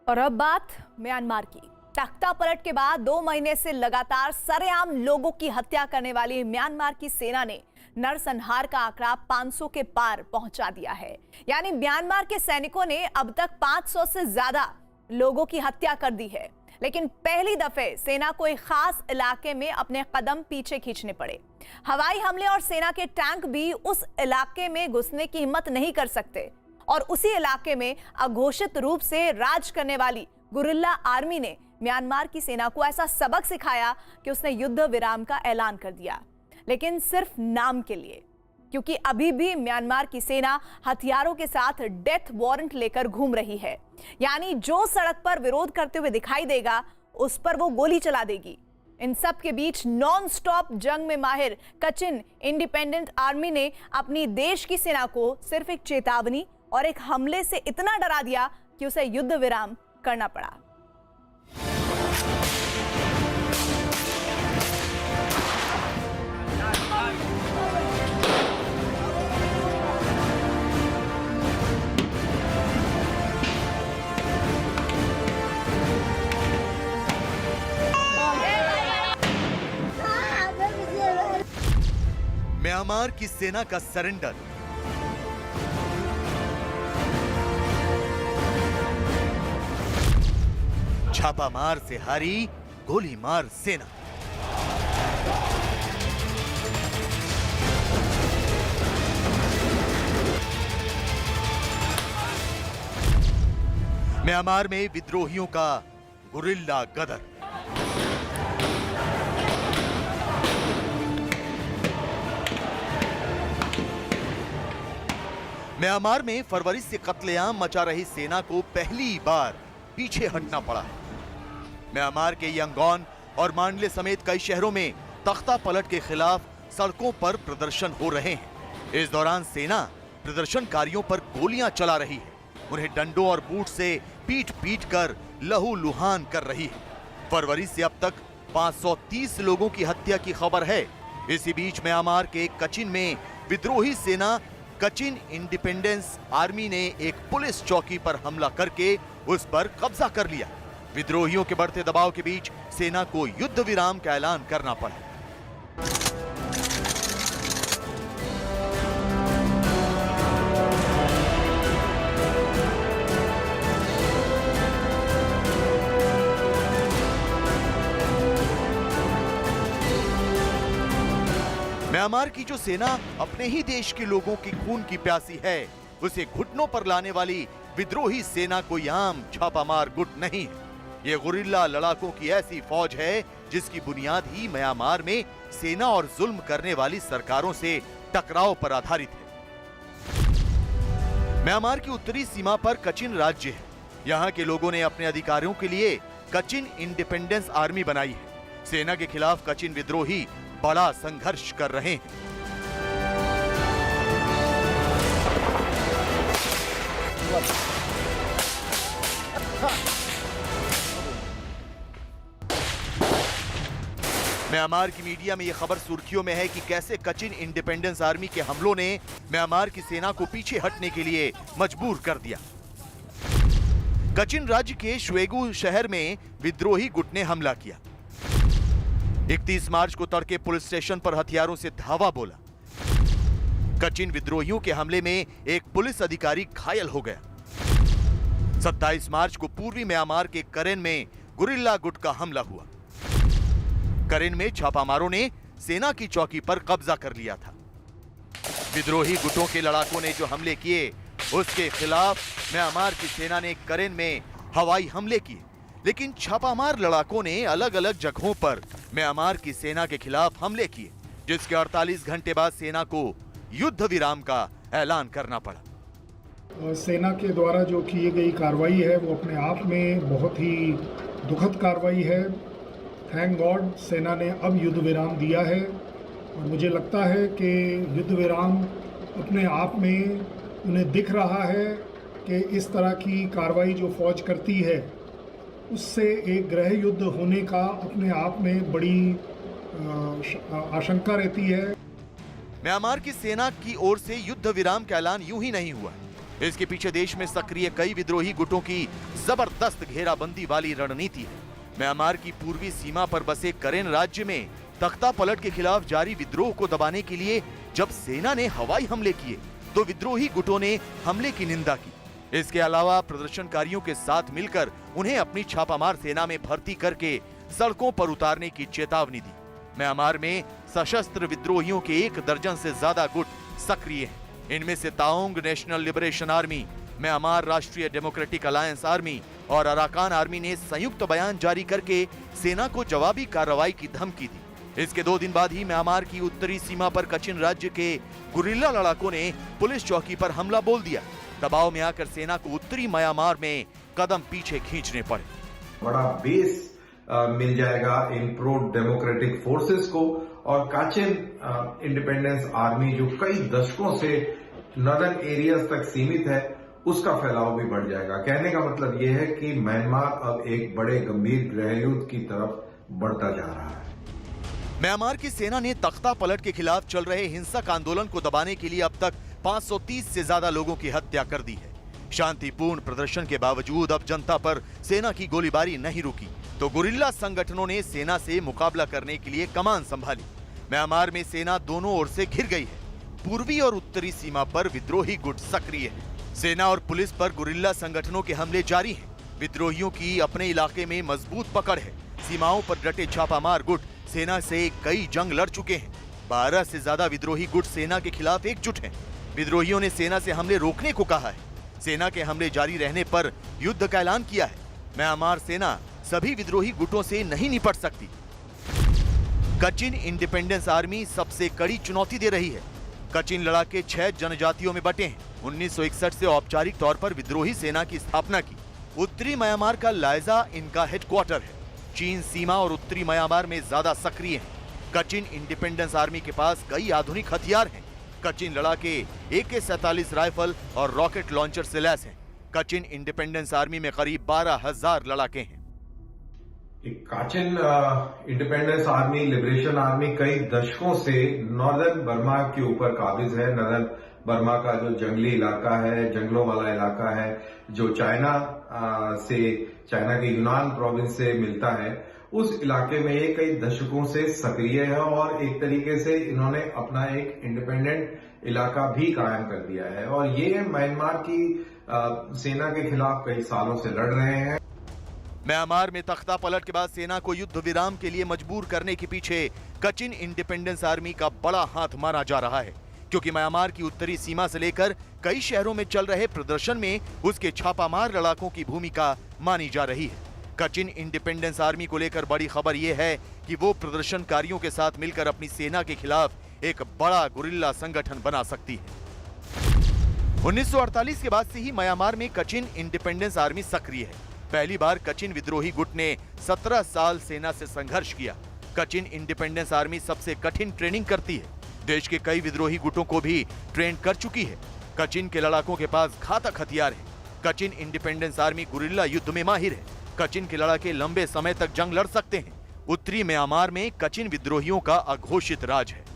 और अब बात म्यांमार की। तख्ता पलट के बाद 2 महीने से लगातार सरेआम लोगों की हत्या करने वाली म्यांमार की सेना ने नरसंहार का आंकड़ा 500 के पार पहुंचा दिया है। यानी म्यांमार के सैनिकों ने अब तक 500 से ज्यादा लोगों की हत्या कर दी है। लेकिन पहली दफे सेना को एक खास इलाके में अपने कदम पीछे खींचने पड़े। हवाई हमले और सेना के टैंक भी उस इलाके में घुसने की हिम्मत नहीं कर सकते और उसी इलाके में अघोषित रूप से राज करने वाली गुरिल्ला आर्मी ने म्यांमार की सेना को ऐसा सबक सिखाया कि उसने युद्ध विराम का ऐलान कर दिया, लेकिन सिर्फ नाम के लिए, क्योंकि अभी भी म्यांमार की सेना हथियारों के साथ डेथ वारंट लेकर घूम रही है। यानी जो सड़क पर विरोध करते हुए दिखाई देगा उस पर वो गोली चला देगी। इन सब के बीच नॉन स्टॉप जंग में माहिर कचिन इंडिपेंडेंट आर्मी ने अपनी देश की सेना को सिर्फ एक चेतावनी और एक हमले से इतना डरा दिया कि उसे युद्ध विराम करना पड़ा। म्यांमार की सेना का सरेंडर, छापामार से हारी गोली मार सेना। म्यांमार में विद्रोहियों का गुरिल्ला गदर। म्यांमार में फरवरी से कत्लेआम मचा रही सेना को पहली बार पीछे हटना पड़ा है। म्यांमार के यांगोन और मांडले समेत कई शहरों में तख्ता पलट के खिलाफ सड़कों पर प्रदर्शन हो रहे हैं। इस दौरान सेना प्रदर्शनकारियों पर गोलियां चला रही है, उन्हें डंडों और बूट से पीट पीट कर लहूलुहान कर रही है। फरवरी से अब तक 530 लोगों की हत्या की खबर है। इसी बीच म्यांमार के कचिन में विद्रोही सेना कचिन इंडिपेंडेंस आर्मी ने एक पुलिस चौकी पर हमला करके उस पर कब्जा कर लिया। विद्रोहियों के बढ़ते दबाव के बीच सेना को युद्ध विराम का ऐलान करना पड़ा। म्यांमार की जो सेना अपने ही देश के लोगों की खून की प्यासी है, उसे घुटनों पर लाने वाली विद्रोही सेना कोई आम छापामार गुट नहीं है। ये गुरिल्ला लड़ाकों की ऐसी फौज है जिसकी बुनियाद ही म्यांमार में सेना और जुल्म करने वाली सरकारों से टकराव पर आधारित है। म्यांमार की उत्तरी सीमा पर कचिन राज्य है। यहाँ के लोगों ने अपने अधिकारों के लिए कचिन इंडिपेंडेंस आर्मी बनाई है। सेना के खिलाफ कचिन विद्रोही बड़ा संघर्ष कर रहे हैं। म्यांमार की मीडिया में यह खबर सुर्खियों में है कि कैसे कचिन इंडिपेंडेंस आर्मी के हमलों ने म्यांमार की सेना को पीछे हटने के लिए मजबूर कर दिया। कचिन राज्य के श्वेगू शहर में विद्रोही गुट ने हमला किया। 31 मार्च को तड़के पुलिस स्टेशन पर हथियारों से धावा बोला। कचिन विद्रोहियों के हमले में एक पुलिस अधिकारी घायल हो गया। 27 मार्च को पूर्वी म्यांमार के करेन में गुरिल्ला गुट का हमला हुआ। करेन में छापामारों ने सेना की चौकी पर कब्जा कर लिया था। विद्रोही गुटों के लड़ाकों ने जो हमले किए उसके खिलाफ म्यांमार की सेना ने करेन में हवाई हमले किए, लेकिन छापामार लड़ाकों ने अलग अलग जगहों पर म्यांमार की सेना के खिलाफ हमले किए, जिसके 48 घंटे बाद सेना को युद्ध विराम का ऐलान करना पड़ा। सेना के द्वारा जो की गई कार्रवाई है वो अपने आप में बहुत ही दुखद कार्रवाई है। थैंक गॉड सेना ने अब युद्ध विराम दिया है और मुझे लगता है कि युद्ध विराम अपने आप में उन्हें दिख रहा है कि इस तरह की कार्रवाई जो फौज करती है उससे एक गृह युद्ध होने का अपने आप में बड़ी आशंका रहती है। म्यांमार की सेना की ओर से युद्ध विराम का ऐलान यूं ही नहीं हुआ। इसके पीछे देश में सक्रिय कई विद्रोही गुटों की जबरदस्त घेराबंदी वाली रणनीति है। म्यांमार की पूर्वी सीमा पर बसे करेन राज्य में तख्ता पलट के खिलाफ जारी विद्रोह को दबाने के लिए जब सेना ने हवाई हमले किए तो विद्रोही गुटों ने हमले की निंदा की। इसके अलावा प्रदर्शनकारियों के साथ मिलकर उन्हें अपनी छापामार सेना में भर्ती करके सड़कों पर उतारने की चेतावनी दी। म्यांमार में सशस्त्र विद्रोहियों के 1 दर्जन से ज्यादा गुट सक्रिय हैं। इनमें से ताओंग नेशनल लिबरेशन आर्मी, म्यांमार राष्ट्रीय डेमोक्रेटिक अलायंस आर्मी और अराकान आर्मी ने संयुक्त बयान जारी करके सेना को जवाबी कार्रवाई की धमकी दी। इसके 2 दिन बाद ही म्यांमार की उत्तरी सीमा पर कचिन राज्य के गुरिल्ला लड़ाकों ने पुलिस चौकी पर हमला बोल दिया। दबाव में आकर सेना को उत्तरी म्यांमार में कदम पीछे खींचने पड़े। बड़ा बेस मिल जाएगा इन प्रो डेमोक्रेटिक फोर्सेस को और काचिन इंडिपेंडेंस आर्मी जो कई दशकों से नॉर्दर्न एरियाज तक सीमित है उसका फैलाव भी बढ़ जाएगा। कहने का मतलब यह है कि म्यांमार अब एक बड़े गंभीर गृहयुद्ध की तरफ बढ़ता जा रहा है। म्यांमार की सेना ने तख्ता पलट के खिलाफ चल रहे हिंसक आंदोलन को दबाने के लिए अब तक 530 से ज्यादा लोगों की हत्या कर दी है। शांतिपूर्ण प्रदर्शन के बावजूद अब जनता पर सेना की गोलीबारी नहीं रुकी तो गुरिल्ला संगठनों ने सेना से मुकाबला करने के लिए कमान संभाली। म्यांमार में सेना दोनों ओर से घिर गई है। पूर्वी और उत्तरी सीमा पर विद्रोही गुट सक्रिय है। सेना और पुलिस पर गुरिल्ला संगठनों के हमले जारी हैं। विद्रोहियों की अपने इलाके में मजबूत पकड़ है। सीमाओं पर डटे छापामार गुट सेना से कई जंग लड़ चुके हैं। 12 से ज्यादा विद्रोही गुट सेना के खिलाफ एकजुट हैं। विद्रोहियों ने सेना से हमले रोकने को कहा है। सेना के हमले जारी रहने पर युद्ध का ऐलान किया है। म्यांमार सेना सभी विद्रोही गुटों से नहीं निपट सकती। कचिन इंडिपेंडेंस आर्मी सबसे कड़ी चुनौती दे रही है। कचिन लड़ाके 6 जनजातियों में बटे हैं। 1961 से औपचारिक तौर पर विद्रोही सेना की स्थापना की। उत्तरी म्यांमार का लायजा इनका हेडक्वार्टर है। चीन सीमा और उत्तरी म्यांमार में ज्यादा सक्रिय है। कचिन इंडिपेंडेंस आर्मी के पास कई आधुनिक हथियार हैं। कचिन लड़ाके AK-47 राइफल और रॉकेट लॉन्चर से लैस हैं। कचिन इंडिपेंडेंस आर्मी में करीब 12,000 लड़ाके हैं। काचिन इंडिपेंडेंस आर्मी, लिबरेशन आर्मी कई दशकों से नॉर्दर्न बर्मा के ऊपर काबिज है। नॉर्दर्न बर्मा का जो जंगली इलाका है, जंगलों वाला इलाका है, जो चाइना के यूनान प्रोविंस से मिलता है, उस इलाके में ये कई दशकों से सक्रिय है और एक तरीके से इन्होंने अपना एक इंडिपेंडेंट इलाका भी कायम कर दिया है और ये म्यांमार की सेना के खिलाफ कई सालों से लड़ रहे हैं। म्यांमार में तख्ता पलट के बाद सेना को युद्ध विराम के लिए मजबूर करने के पीछे कचिन इंडिपेंडेंस आर्मी का बड़ा हाथ माना जा रहा है, क्योंकि म्यांमार की उत्तरी सीमा से लेकर कई शहरों में चल रहे प्रदर्शन में उसके छापामार लड़ाकों की भूमिका मानी जा रही है। कचिन इंडिपेंडेंस आर्मी को लेकर बड़ी खबर यह है कि वो प्रदर्शनकारियों के साथ मिलकर अपनी सेना के खिलाफ एक बड़ा गुरिल्ला संगठन बना सकती है। 1948 के बाद से ही म्यांमार में कचिन इंडिपेंडेंस आर्मी सक्रिय है। पहली बार कचिन विद्रोही गुट ने 17 साल सेना से संघर्ष किया। कचिन इंडिपेंडेंस आर्मी सबसे कठिन ट्रेनिंग करती है। देश के कई विद्रोही गुटों को भी ट्रेन कर चुकी है। कचिन के लड़ाकों के पास घातक हथियार है। कचिन इंडिपेंडेंस आर्मी गुरिल्ला युद्ध में माहिर है। कचिन के लड़ाके लंबे समय तक जंग लड़ सकते हैं। उत्तरी म्यांमार में कचिन विद्रोहियों का अघोषित राज है।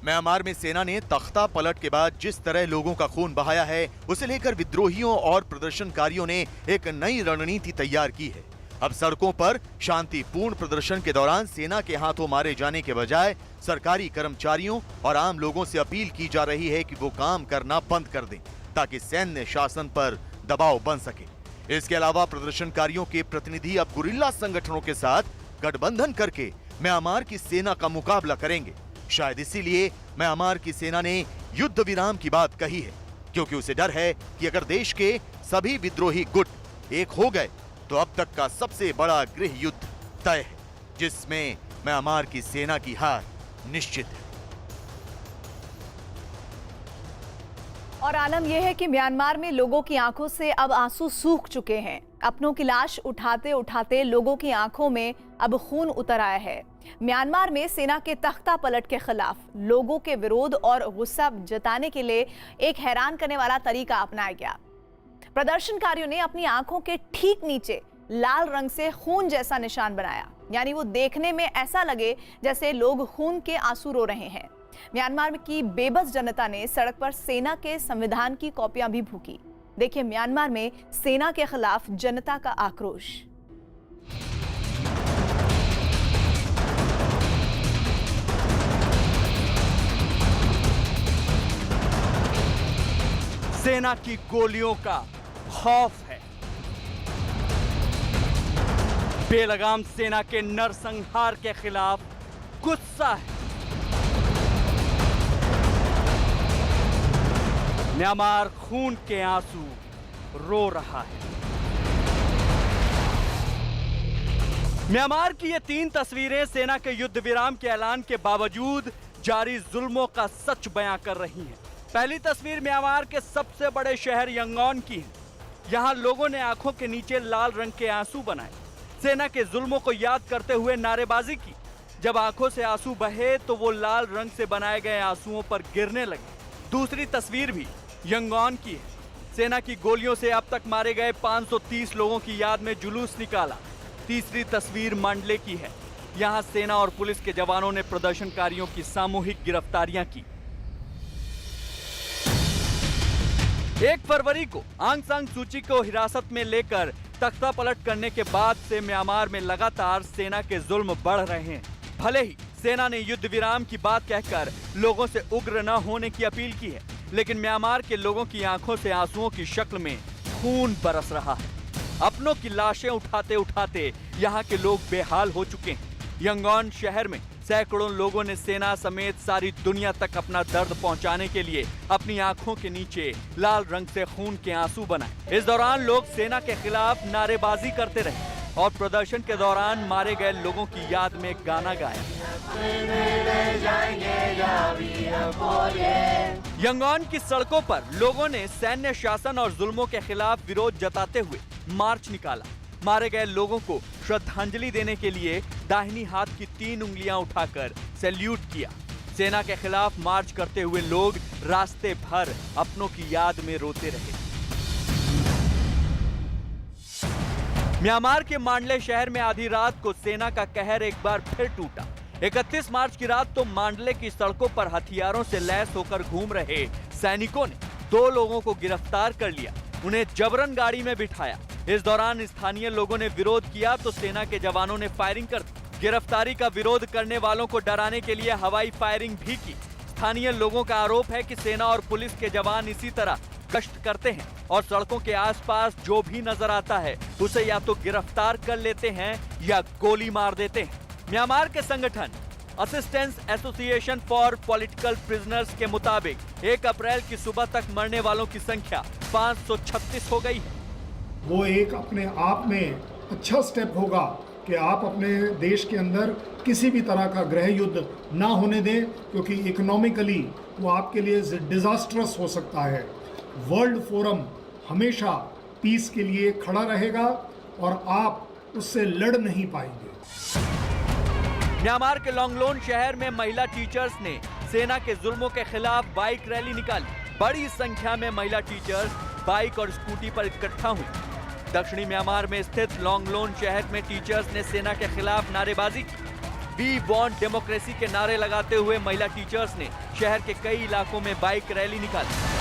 म्यांमार में सेना ने तख्ता पलट के बाद जिस तरह लोगों का खून बहाया है, उसे लेकर विद्रोहियों और प्रदर्शनकारियों ने एक नई रणनीति तैयार की है। अब सड़कों पर शांतिपूर्ण प्रदर्शन के दौरान सेना के हाथों मारे जाने के बजाय सरकारी कर्मचारियों और आम लोगों से अपील की जा रही है कि वो काम करना बंद कर दें, ताकि सैन्य शासन पर दबाव बन सके। इसके अलावा प्रदर्शनकारियों के प्रतिनिधि अब गुरिल्ला संगठनों के साथ गठबंधन करके म्यांमार की सेना का मुकाबला करेंगे। शायद इसीलिए म्यांमार की सेना ने युद्ध विराम की बात कही है, क्योंकि उसे डर है कि अगर देश के सभी विद्रोही गुट एक हो गए तो अब तक का सबसे बड़ा गृह युद्ध तय है, जिसमें म्यांमार की सेना की हार निश्चित है। और आलम यह है कि म्यांमार में लोगों की आंखों से अब आंसू सूख चुके हैं। अपनों की लाश उठाते उठाते लोगों की आंखों में अब खून उतर आया है। म्यांमार में सेना के तख्ता पलट के खिलाफ लोगों के विरोध और गुस्सा जताने के लिए एक हैरान करने वाला तरीका अपनाया गया। प्रदर्शनकारियों ने अपनी आंखों के ठीक नीचे लाल रंग से खून जैसा निशान बनाया, यानी वो देखने में ऐसा लगे जैसे लोग खून के आंसू रो रहे हैं। म्यांमार की बेबस जनता ने सड़क पर सेना के संविधान की कॉपियां भी फूंकी। देखिए म्यांमार में सेना के खिलाफ जनता का आक्रोश। सेना की गोलियों का खौफ है। बेलगाम सेना के नरसंहार के खिलाफ गुस्सा है। म्यांमार खून के आंसू रो रहा है। म्यांमार की ये 3 तस्वीरें सेना के युद्ध विराम के ऐलान के बावजूद जारी जुल्मों का सच बयां कर रही हैं। पहली तस्वीर म्यांमार के सबसे बड़े शहर यंगॉन की है। यहां लोगों ने आंखों के नीचे लाल रंग के आंसू बनाए, सेना के जुल्मों को याद करते हुए नारेबाजी की। जब आंखों से आंसू बहे तो वो लाल रंग से बनाए गए आंसुओं पर गिरने लगे। दूसरी तस्वीर भी यंगॉन की है। सेना की गोलियों से अब तक मारे गए 530 लोगों की याद में जुलूस निकाला। तीसरी तस्वीर मांडले की है। यहां सेना और पुलिस के जवानों ने प्रदर्शनकारियों की सामूहिक गिरफ्तारियां की। 1 फरवरी को आंग सान सू की को हिरासत में लेकर तख्ता पलट करने के बाद से म्यांमार में लगातार सेना के जुल्म बढ़ रहे हैं। भले ही सेना ने युद्ध विराम की बात कहकर लोगों से उग्र न होने की अपील की है, लेकिन म्यांमार के लोगों की आंखों से आंसुओं की शक्ल में खून बरस रहा है। अपनों की लाशें उठाते उठाते यहाँ के लोग बेहाल हो चुके हैं। यंगॉन शहर में सैकड़ों लोगों ने सेना समेत सारी दुनिया तक अपना दर्द पहुंचाने के लिए अपनी आंखों के नीचे लाल रंग से खून के आंसू बनाए। इस दौरान लोग सेना के खिलाफ नारेबाजी करते रहे और प्रदर्शन के दौरान मारे गए लोगों की याद में गाना गाया। यंगॉन की सड़कों पर लोगों ने सैन्य शासन और जुल्मों के खिलाफ विरोध जताते हुए मार्च निकाला। मारे गए लोगों को श्रद्धांजलि देने के लिए दाहिनी हाथ की 3 उंगलियां उठाकर सैल्यूट किया। सेना के खिलाफ मार्च करते हुए लोग रास्ते भर अपनों की याद में रोते रहे। म्यांमार के मांडले शहर में आधी रात को सेना का कहर एक बार फिर टूटा। 31 मार्च की रात तो मांडले की सड़कों पर हथियारों से लैस होकर घूम रहे सैनिकों ने 2 लोगों को गिरफ्तार कर लिया, उन्हें जबरन गाड़ी में बिठाया। इस दौरान स्थानीय लोगों ने विरोध किया तो सेना के जवानों ने फायरिंग कर दी। गिरफ्तारी का विरोध करने वालों को डराने के लिए हवाई फायरिंग भी की। स्थानीय लोगों का आरोप है कि सेना और पुलिस के जवान इसी तरह गश्त करते हैं और सड़कों के आसपास जो भी नजर आता है उसे या तो गिरफ्तार कर लेते हैं या गोली मार देते हैं। म्यांमार के संगठन assistance association for political prisoners के मुताबिक 1 अप्रैल की सुबह तक मरने वालों की संख्या 536 हो गई है। वो एक अपने आप में अच्छा स्टेप होगा कि आप अपने देश के अंदर किसी भी तरह का गृह युद्ध ना होने दें, क्योंकि इकोनॉमिकली वो आपके लिए डिजास्ट्रस हो सकता है। वर्ल्ड फोरम हमेशा पीस के लिए खड़ा रहेगा और आप उससे लड़ नहीं पाएंगे। म्यांमार के लोंगलोन शहर में महिला टीचर्स ने सेना के जुल्मों के खिलाफ बाइक रैली निकाली। बड़ी संख्या में महिला टीचर्स बाइक और स्कूटी पर इकट्ठा हुई। दक्षिणी म्यांमार में स्थित लोंगलोन शहर में टीचर्स ने सेना के खिलाफ नारेबाजी की। वी वांट डेमोक्रेसी के नारे लगाते हुए महिला टीचर्स ने शहर के कई इलाकों में बाइक रैली निकाली।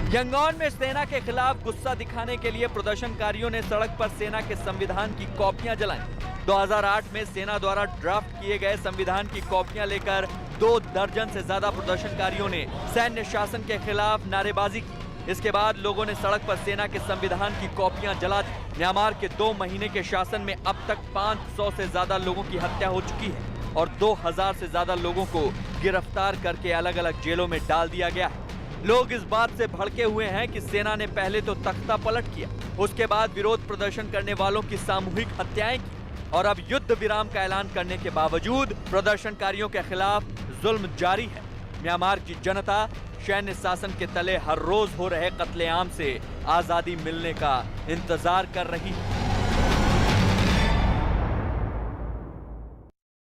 यंगॉन में सेना के खिलाफ गुस्सा दिखाने के लिए प्रदर्शनकारियों ने सड़क पर सेना के संविधान की कॉपियां जलाई। 2008 में सेना द्वारा ड्राफ्ट किए गए संविधान की कॉपियां लेकर 2 दर्जन से ज्यादा प्रदर्शनकारियों ने सैन्य शासन के खिलाफ नारेबाजी की। इसके बाद लोगों ने सड़क पर सेना के संविधान की कॉपियां जला दी। म्यांमार के 2 महीने के शासन में अब तक 500 से ज्यादा लोगों की हत्या हो चुकी है और 2000 से ज्यादा लोगों को गिरफ्तार करके अलग अलग जेलों में डाल दिया गया है। लोग इस बात से भड़के हुए हैं कि सेना ने पहले तो तख्ता पलट किया, उसके बाद विरोध प्रदर्शन करने वालों की सामूहिक हत्याएं की और अब युद्ध विराम का ऐलान करने के बावजूद प्रदर्शनकारियों के खिलाफ जुल्म जारी है। म्यांमार की जनता सैन्य शासन के तले हर रोज हो रहे कत्लेआम से आजादी मिलने का इंतजार कर रही है।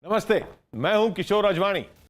नमस्ते, मैं हूं किशोर अजवाणी।